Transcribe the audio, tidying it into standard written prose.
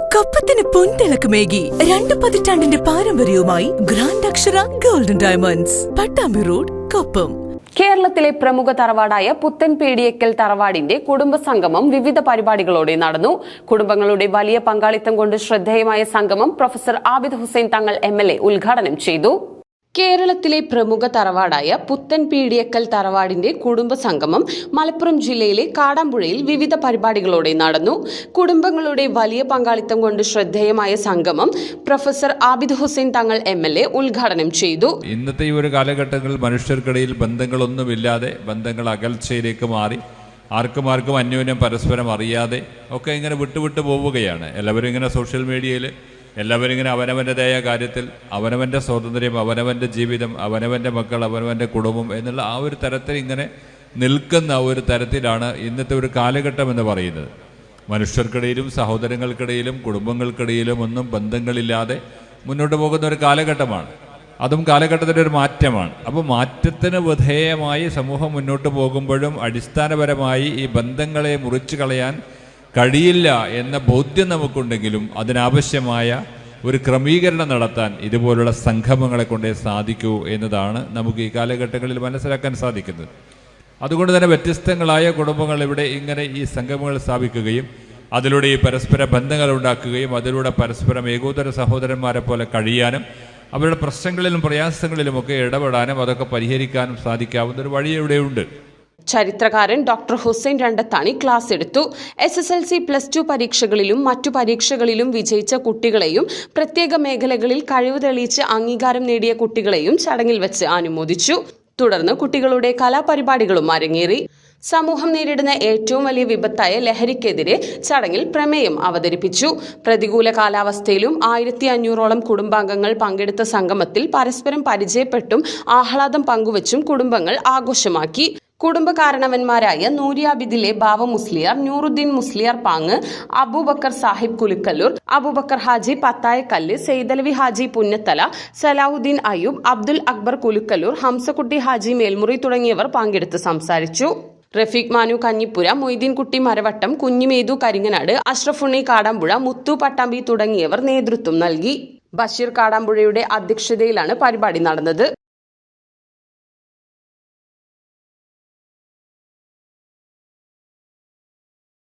കപ്പത്തിന് പൊൻതിളക്കമേകി 2 പതിറ്റാണ്ടിന്റെ പാരമ്പര്യവുമായി ഗ്രാൻഡ് അക്ഷര golden diamonds, Pattambi road, Koppam. കേരളത്തിലെ പ്രമുഖ തറവാടായ പുത്തൻപേടിയക്കൽ തറവാടിന്റെ കുടുംബസംഗമം വിവിധ പരിപാടികളോടെ നടന്നു. കുടുംബങ്ങളുടെ വലിയ പങ്കാളിത്തം കൊണ്ട് ശ്രദ്ധേയമായ സംഗമം പ്രൊഫസർ ആബിദ് ഹുസൈൻ തങ്ങൾ MLA ഉദ്ഘാടനം ചെയ്തു. കേരളത്തിലെ പ്രമുഖ തറവാടായ പുത്തൻപേടിയക്കൽ തറവാടിന്റെ കുടുംബസംഗമം മലപ്പുറം ജില്ലയിലെ കാടാമ്പുഴയിൽ വിവിധ പരിപാടികളോടെ നടന്നു. കുടുംബങ്ങളുടെ വലിയ പങ്കാളിത്തം കൊണ്ട് ശ്രദ്ധേയമായ സംഗമം പ്രൊഫസർ ആബിദ് ഹുസൈൻ തങ്ങൾ MLA ഉദ്ഘാടനം ചെയ്തു. ഇന്നത്തെ ഈ ഒരു കാലഘട്ടങ്ങളിൽ മനുഷ്യർക്കിടയിൽ ബന്ധങ്ങളൊന്നുമില്ലാതെ ബന്ധങ്ങൾ അകൽച്ചയിലേക്ക് മാറി ആർക്കും അന്യോന്യം പരസ്പരം അറിയാതെ ഒക്കെ ഇങ്ങനെ വിട്ടുവിട്ടു പോവുകയാണ്. എല്ലാവരും ഇങ്ങനെ സോഷ്യൽ മീഡിയയിൽ എല്ലാവരും ഇങ്ങനെ അവനവൻ്റെതായ കാര്യത്തിൽ അവനവൻ്റെ സ്വാതന്ത്ര്യം, അവനവൻ്റെ ജീവിതം, അവനവൻ്റെ മക്കൾ, അവനവൻ്റെ കുടുംബം എന്നുള്ള ആ ഒരു തരത്തിൽ ഇങ്ങനെ നിൽക്കുന്ന ഒരു തരത്തിലാണ് ഇന്നത്തെ ഒരു കാലഘട്ടം എന്ന് പറയുന്നത്. മനുഷ്യർക്കിടയിലും സഹോദരങ്ങൾക്കിടയിലും കുടുംബങ്ങൾക്കിടയിലും ഒന്നും ബന്ധങ്ങളില്ലാതെ മുന്നോട്ട് പോകുന്ന ഒരു കാലഘട്ടമാണ്. അതും കാലഘട്ടത്തിൻ്റെ ഒരു മാറ്റമാണ്. അപ്പോൾ മാറ്റത്തിന് വിധേയമായി സമൂഹം മുന്നോട്ട് പോകുമ്പോഴും അടിസ്ഥാനപരമായി ഈ ബന്ധങ്ങളെ മുറിച്ചു കളയാൻ കഴിയില്ല എന്ന ബോധ്യം നമുക്കുണ്ടെങ്കിലും അതിനാവശ്യമായ ഒരു ക്രമീകരണം നടത്താൻ ഇതുപോലുള്ള സംഗമങ്ങളെ കൊണ്ടേ സാധിക്കൂ എന്നതാണ് നമുക്ക് ഈ കാലഘട്ടങ്ങളിൽ മനസ്സിലാക്കാൻ സാധിക്കുന്നത്. അതുകൊണ്ട് തന്നെ വ്യത്യസ്തങ്ങളായ കുടുംബങ്ങൾ ഇവിടെ ഇങ്ങനെ ഈ സംഗമങ്ങൾ സ്ഥാപിക്കുകയും അതിലൂടെ ഈ പരസ്പര ബന്ധങ്ങൾ ഉണ്ടാക്കുകയും അതിലൂടെ പരസ്പരം ഏകോദര സഹോദരന്മാരെ പോലെ കഴിയാനും അവരുടെ പ്രശ്നങ്ങളിലും പ്രയാസങ്ങളിലുമൊക്കെ ഇടപെടാനും അതൊക്കെ പരിഹരിക്കാനും സാധിക്കാവുന്ന ഒരു വഴി ഇവിടെയുണ്ട്. ചരിത്രകാരൻ ഡോക്ടർ ഹുസൈൻ രണ്ടത്താണി ക്ലാസ് എടുത്തു. SSLC +2 പരീക്ഷകളിലും മറ്റു പരീക്ഷകളിലും വിജയിച്ച കുട്ടികളെയും പ്രത്യേക മേഖലകളിൽ കഴിവ് തെളിയിച്ച് അംഗീകാരം നേടിയ കുട്ടികളെയും ചടങ്ങിൽ വെച്ച് അനുമോദിച്ചു. തുടർന്ന് കുട്ടികളുടെ കലാപരിപാടികളും അരങ്ങേറി. സമൂഹം നേരിടുന്ന ഏറ്റവും വലിയ വിപത്തായ ലഹരിക്കെതിരെ ചടങ്ങിൽ പ്രമേയം അവതരിപ്പിച്ചു. പ്രതികൂല കാലാവസ്ഥയിലും 1500ഓളം കുടുംബാംഗങ്ങൾ പങ്കെടുത്ത സംഗമത്തിൽ പരസ്പരം പരിചയപ്പെട്ടും ആഹ്ലാദം പങ്കുവച്ചും കുടുംബങ്ങൾ ആഘോഷമാക്കി. കുടുംബകാരണവന്മാരായ നൂരിയാബിദിലെ ബാവ മുസ്ലിയാർ, നൂറുദ്ദീൻ മുസ്ലിയാർ പാങ്, അബൂബക്കർ സാഹിബ് കുലുക്കല്ലൂർ, അബൂബക്കർ ഹാജി പത്തായക്കല്ല്, സെയ്തലവി ഹാജി പുന്നത്തല, സലാഹുദ്ദീൻ അയ്യൂബ്, അബ്ദുൽ അക്ബർ കുലുക്കല്ലൂർ, ഹംസക്കുട്ടി ഹാജി മേൽമുറി തുടങ്ങിയവർ പങ്കെടുത്ത് സംസാരിച്ചു. റഫീഖ് മാനു കഞ്ഞിപ്പുര, മൊയ്തീൻ കുട്ടി മരവട്ടം, കുഞ്ഞിമേതു കരിങ്ങനാട്, അഷ്റഫുണ്ണി കാടാമ്പുഴ, മുത്തു പട്ടാമ്പി തുടങ്ങിയവർ നേതൃത്വം നൽകി. ബഷീർ കാടാമ്പുഴയുടെ അധ്യക്ഷതയിലാണ് പരിപാടി നടന്നത്.